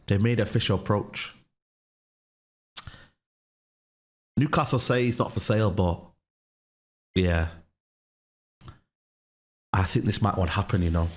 They made official approach. Newcastle say he's not for sale, but yeah. I think this might want to happen, you know.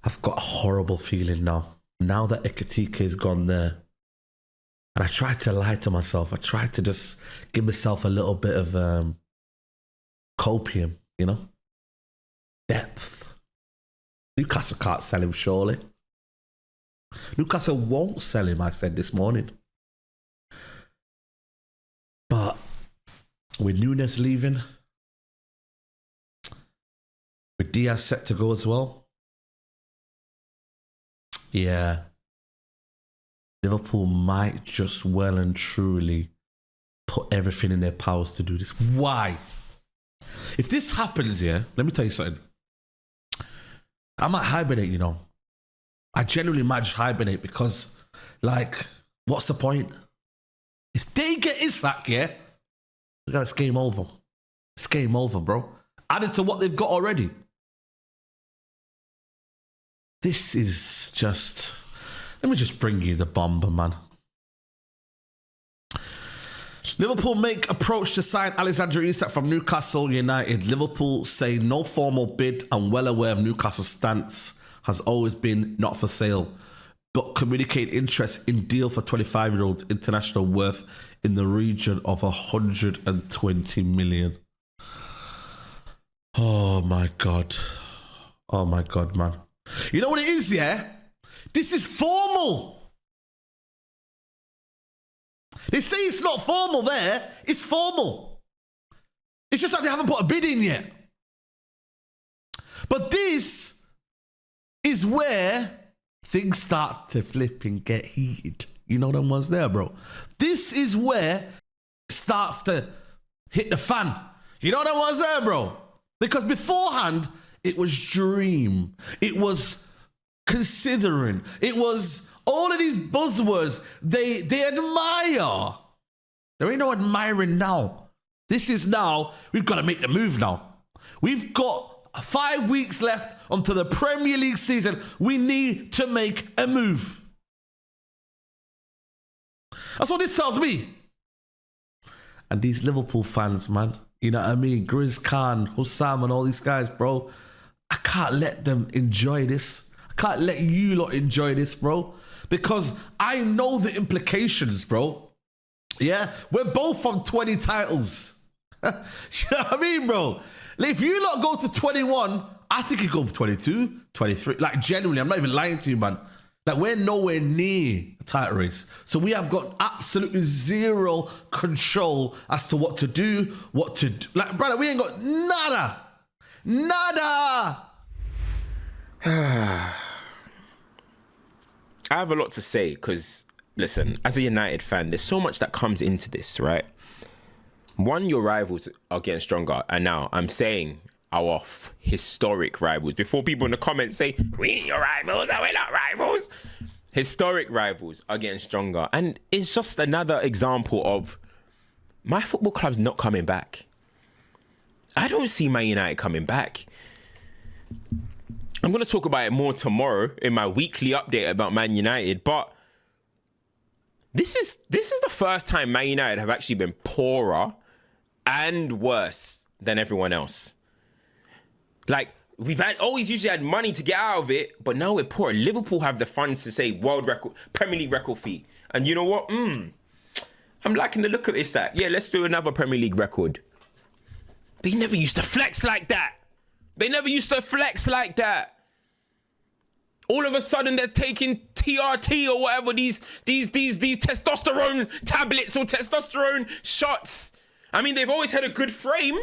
I've got a horrible feeling now. Now that Ekitike is gone there. And I tried to lie to myself. I tried to just give myself a little bit of copium, you know. Depth. Newcastle can't sell him, surely. Newcastle won't sell him, I said this morning. But with Nunes leaving, with Diaz set to go as well, yeah, Liverpool might just well and truly put everything in their powers to do this. Why? If this happens, yeah, let me tell you something. I might hibernate, you know. I genuinely might just hibernate because, like, what's the point? If they get Isak, yeah, it's game over. It's game over, bro. Added to what they've got already. This is just... Let me just bring you the bomber, man. Liverpool make approach to sign Alexander Isak from Newcastle United. Liverpool say no formal bid and well aware of Newcastle's stance has always been not for sale, but communicate interest in deal for 25-year-old international worth in the region of 120 million. Oh my God. Oh my God, man. You know what it is, yeah? This is formal. They say it's not formal there. It's formal. It's just that they haven't put a bid in yet. But this is where things start to flip and get heated. You know them ones there, bro. This is where it starts to hit the fan. You know them ones there, bro. Because beforehand, it was dream. It was considering. It was all of these buzzwords. They admire. There ain't no admiring now. This is now, we've got to make the move now. We've got 5 weeks left until the Premier League season. We need to make a move. That's what this tells me. And these Liverpool fans, man, you know what I mean? Grizz Khan, Hussam and all these guys, bro. I can't let them enjoy this. I can't let you lot enjoy this, bro. Because I know the implications, bro. Yeah? We're both on 20 titles. You know what I mean, bro? If you lot go to 21, I think you go 22, 23. Like, genuinely, I'm not even lying to you, man. Like, we're nowhere near the title race. So we have got absolutely zero control as to what to do, what to do. Like, brother, we ain't got nada. Nada. I have a lot to say because, listen, as a United fan, there's so much that comes into this, right? One, your rivals are getting stronger. And now I'm saying our historic rivals. Before people in the comments say, we ain't your rivals, we're not rivals. Historic rivals are getting stronger. And it's just another example of my football club's not coming back. I don't see Man United coming back. I'm going to talk about it more tomorrow in my weekly update about Man United, but this is the first time Man United have actually been poorer and worse than everyone else. Like, we've always usually had money to get out of it, but now we're poor. Liverpool have the funds to say world record, Premier League record fee. And you know what? I'm liking the look of this. That, yeah, let's do another Premier League record. They never used to flex like that. All of a sudden, they're taking TRT or whatever, these testosterone tablets or testosterone shots. I mean, they've always had a good frame.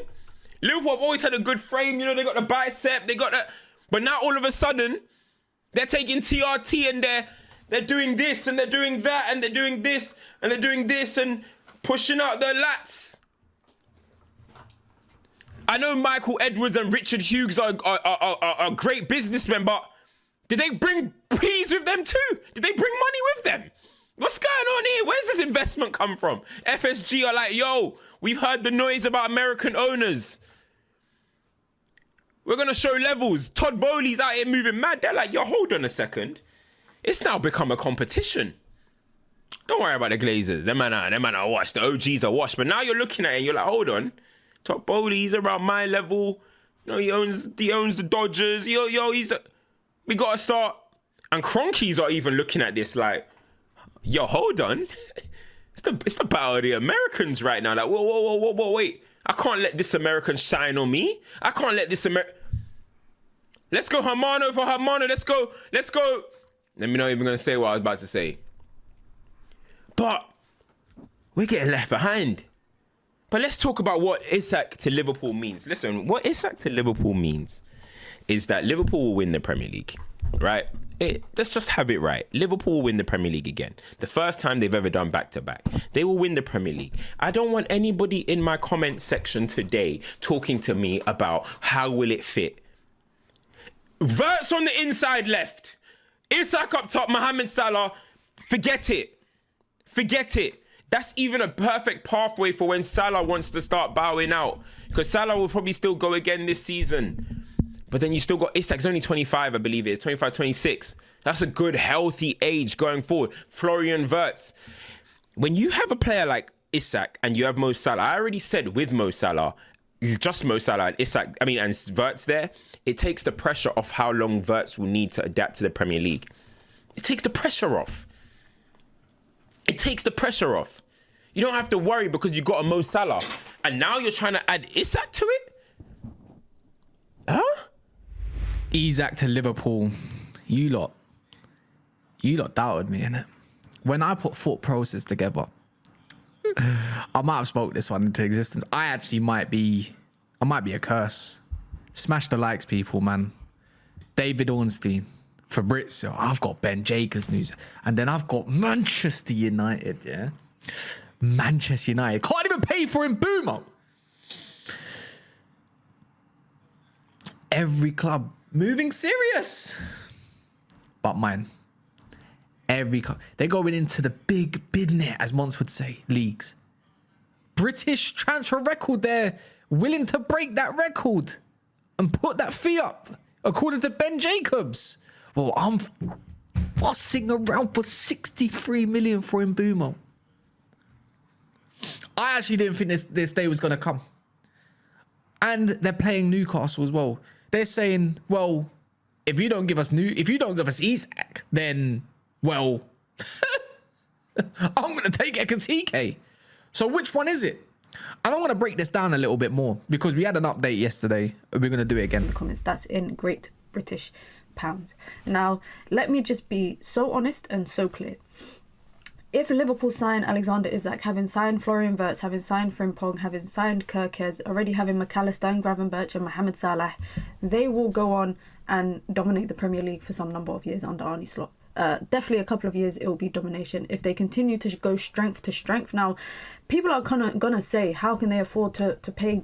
Liverpool have always had a good frame. You know, they got the bicep, they got that. But now all of a sudden, they're taking TRT and they're doing this and they're doing that and they're doing this and they're doing this and pushing out their lats. I know Michael Edwards and Richard Hughes are great businessmen, but did they bring peas with them too? Did they bring money with them? What's going on here? Where's this investment come from? FSG are like, yo, we've heard the noise about American owners. We're going to show levels. Todd Bowley's out here moving mad. They're like, yo, hold on a second. It's now become a competition. Don't worry about the Glazers. Them man are washed. The OGs are washed. But now you're looking at it and you're like, hold on. Top Bowley, he's around my level. You know, he owns the Dodgers. We got to start. And Cronkies are even looking at this like, yo, hold on. It's the battle of the Americans right now. Like, whoa, wait. I can't let this American shine on me. I can't let this Let's go Hermano for Hermano. Let's go. Let me not even going to say what I was about to say. But we're getting left behind. But let's talk about what Isak to Liverpool means. Listen, what Isak to Liverpool means is that Liverpool will win the Premier League, right? Let's just have it right. Liverpool will win the Premier League again. The first time they've ever done back-to-back. They will win the Premier League. I don't want anybody in my comment section today talking to me about how will it fit. Verts on the inside left. Isak up top, Mohamed Salah. Forget it. That's even a perfect pathway for when Salah wants to start bowing out. Because Salah will probably still go again this season. But then you still got Isak's only 25, I believe it is. 25, 26. That's a good, healthy age going forward. Florian Wirtz. When you have a player like Isak and you have Mo Salah, I already said with Mo Salah, just Mo Salah and Isak, and Wirtz there, it takes the pressure off how long Wirtz will need to adapt to the Premier League. It takes the pressure off. You don't have to worry because you got a Mo Salah. And now you're trying to add Isak to it? Huh? Isak to Liverpool. You lot doubted me, innit? When I put thought process together, I might have spoke this one into existence. I might be a curse. Smash the likes, people, man. David Ornstein, Fabrizio. I've got Ben Jacobs news. And then I've got Manchester United, yeah? Manchester United. Can't even pay for him, Boomo. Every club moving serious. But mine. Every club. They're going into the big net, as Mons would say, leagues. British transfer record, they're willing to break that record and put that fee up, according to Ben Jacobs. Well, I'm fussing around for 63 million for Mbumo. I actually didn't think this day was going to come. And they're playing Newcastle as well. They're saying, well, if you don't give us Isak, then, well, I'm going to take Ekatike. So which one is it? And I'm going to break this down a little bit more because we had an update yesterday. We're going to do it again. The comments, that's in Great British pounds. Now, let me just be so honest and so clear. If Liverpool sign Alexander Isak, having signed Florian Wirtz, having signed Frimpong, having signed Kirkez, already having McAllister and Gravenberch and Mohamed Salah, they will go on and dominate the Premier League for some number of years under Arne Slot. Definitely a couple of years it will be domination if they continue to go strength to strength. Now, people are gonna say, how can they afford to pay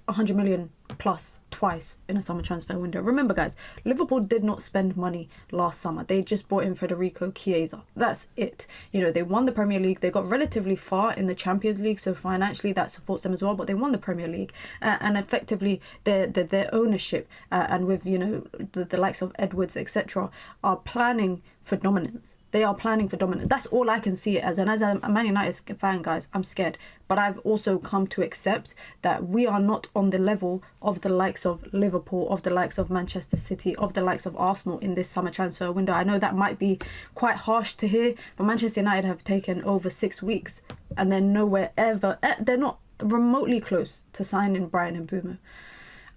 100 million plus twice in a summer transfer window? Remember, guys, Liverpool did not spend money last summer. They just brought in Federico Chiesa. That's it. You know, they won the Premier League. They got relatively far in the Champions League, so financially that supports them as well. But they won the Premier League, and effectively their ownership and with, you know, the likes of Edwards, etc., are planning for dominance. They are planning for dominance. That's all I can see it as. And as a Man United fan, guys, I'm scared. But I've also come to accept that we are not on the level of the likes of Liverpool, of the likes of Manchester City, of the likes of Arsenal in this summer transfer window. I know that might be quite harsh to hear, but Manchester United have taken over 6 weeks and they're nowhere ever. They're not remotely close to signing Brian Mbeumo.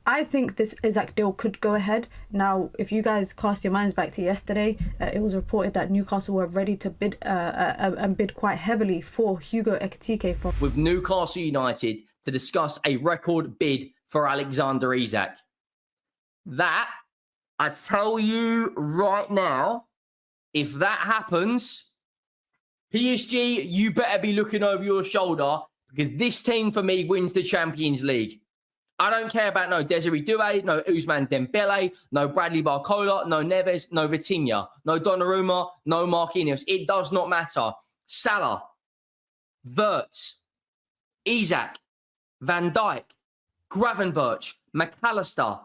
I think this Isak deal could go ahead. Now, if you guys cast your minds back to yesterday, it was reported that Newcastle were ready to bid and bid quite heavily for Hugo Ekitike from with Newcastle United to discuss a record bid for Alexander Isak. That, I tell you right now, if that happens, PSG, you better be looking over your shoulder because this team for me wins the Champions League. I don't care about no Desiree Doué, no Ousmane Dembele, no Bradley Barcola, no Neves, no Vitinha, no Donnarumma, no Marquinhos. It does not matter. Salah, Wirtz, Isak, Van Dijk, Gravenberch, McAllister,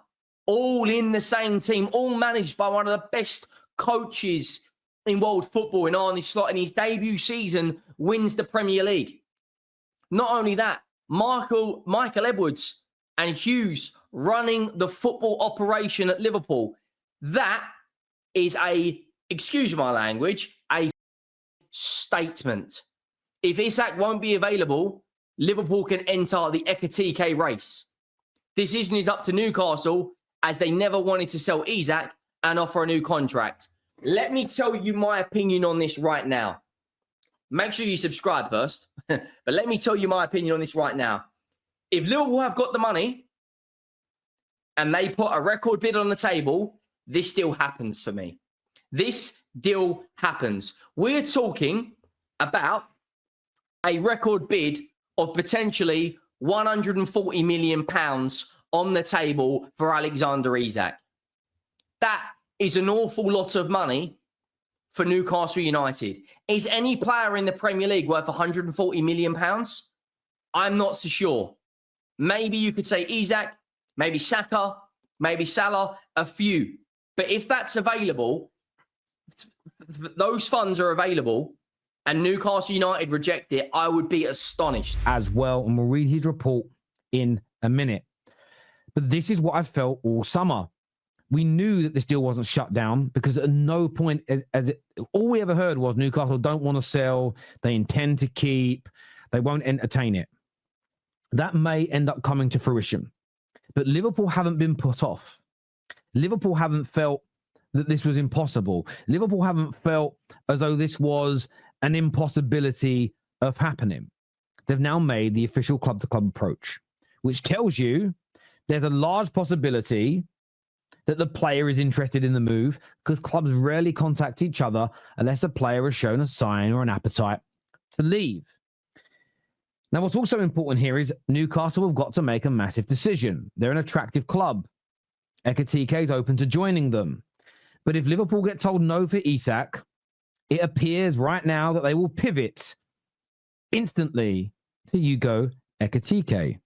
all in the same team, all managed by one of the best coaches in world football in Arne Slot in his debut season wins the Premier League. Not only that, Michael Edwards and Hughes running the football operation at Liverpool. That is excuse my language, a statement. If Isak won't be available, Liverpool can enter the Ekitike race. Decision is up to Newcastle, as they never wanted to sell Isak and offer a new contract. Let me tell you my opinion on this right now. Make sure you subscribe first, but let me tell you my opinion on this right now. If Liverpool have got the money and they put a record bid on the table, this deal happens for me. This deal happens. We're talking about a record bid of potentially £140 million on the table for Alexander Isak. That is an awful lot of money for Newcastle United. Is any player in the Premier League worth £140 million? I'm not so sure. Maybe you could say Isak, maybe Saka, maybe Salah, a few. But if that's available, those funds are available, and Newcastle United reject it, I would be astonished. As well, and we'll read his report in a minute. But this is what I felt all summer. We knew that this deal wasn't shut down because at no point, all we ever heard was Newcastle don't want to sell, they intend to keep, they won't entertain it. That may end up coming to fruition. But Liverpool haven't been put off. Liverpool haven't felt that this was impossible. Liverpool haven't felt as though this was an impossibility of happening. They've now made the official club-to-club approach, which tells you there's a large possibility that the player is interested in the move, because clubs rarely contact each other unless a player has shown a sign or an appetite to leave. Now, what's also important here is Newcastle have got to make a massive decision. They're an attractive club. Ekitike is open to joining them. But if Liverpool get told no for Isak, it appears right now that they will pivot instantly to Hugo Ekitike.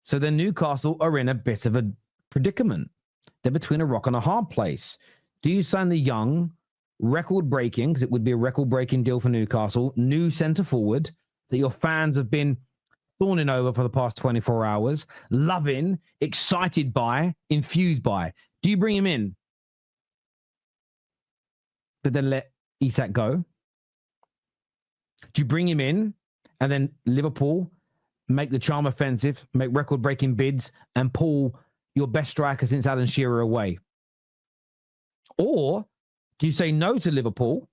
So then Newcastle are in a bit of a predicament. They're between a rock and a hard place. Do you sign the young, record-breaking, because it would be a record-breaking deal for Newcastle, new centre-forward that your fans have been fawning over for the past 24 hours, loving, excited by, infused by? Do you bring him in, but then let Isak go? Do you bring him in and then Liverpool make the charm offensive, make record-breaking bids, and pull your best striker since Alan Shearer away? Or do you say no to Liverpool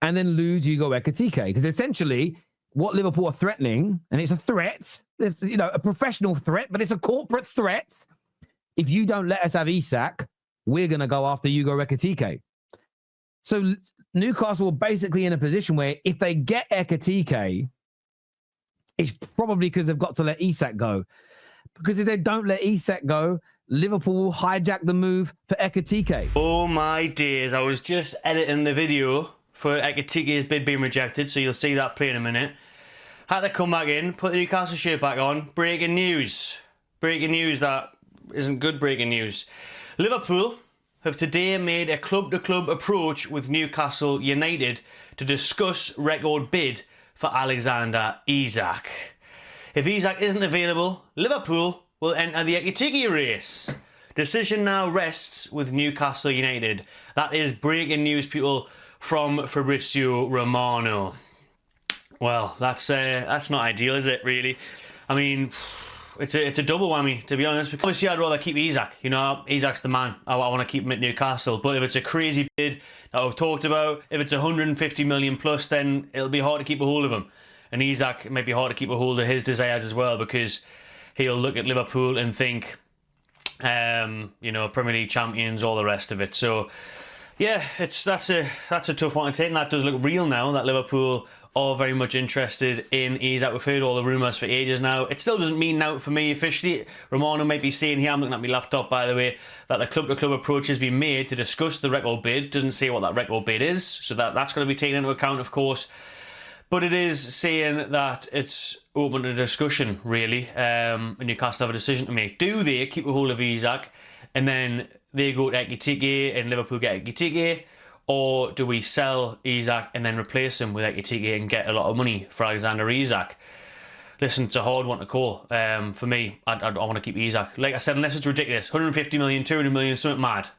and then lose Hugo Ekitike? Because essentially what Liverpool are threatening, and it's a threat, it's, you know, a professional threat, but it's a corporate threat. If you don't let us have Isak, we're going to go after Hugo Ekitike. So Newcastle are basically in a position where if they get Ekitike, it's probably because they've got to let Isak go. Because if they don't let Isak go, Liverpool will hijack the move for Ekitike. Oh my days, I was just editing the video for Ekitike's bid being rejected, so you'll see that play in a minute. Had to come back in, put the Newcastle shirt back on. Breaking news. Breaking news that isn't good breaking news. Liverpool have today made a club-to-club approach with Newcastle United to discuss record bid for Alexander Isak. If Isak isn't available, Liverpool will enter the Ekitike race. Decision now rests with Newcastle United. That is breaking news, people, from Fabrizio Romano. Well, that's not ideal, is it, really? I mean, it's a double whammy, to be honest. Because obviously, I'd rather keep Isak. You know, Isak's the man. I want to keep him at Newcastle. But if it's a crazy bid that we've talked about, if it's 150 million plus, then it'll be hard to keep a hold of him. And Isak, it might be hard to keep a hold of his desires as well, because he'll look at Liverpool and think, you know, Premier League champions, all the rest of it. So, yeah, that's a tough one to take, and that does look real now, that Liverpool are very much interested in Isak. We've heard all the rumours for ages now. It still doesn't mean now for me officially. Romano might be saying here, I'm looking at my laptop by the way, that the club-to-club approach has been made to discuss the record bid. Doesn't say what that record bid is, so that's going to be taken into account, of course. But it is saying that it's open to discussion, really. And Newcastle have a decision to make. Do they keep a hold of Isak and then they go to Ekitike and Liverpool get Ekitike? Or do we sell Isak and then replace him with Ekitike and get a lot of money for Alexander Isak? Listen, it's a hard one to call. For me, I want to keep Isak. Like I said, unless it's ridiculous, 150 million, 200 million, something mad.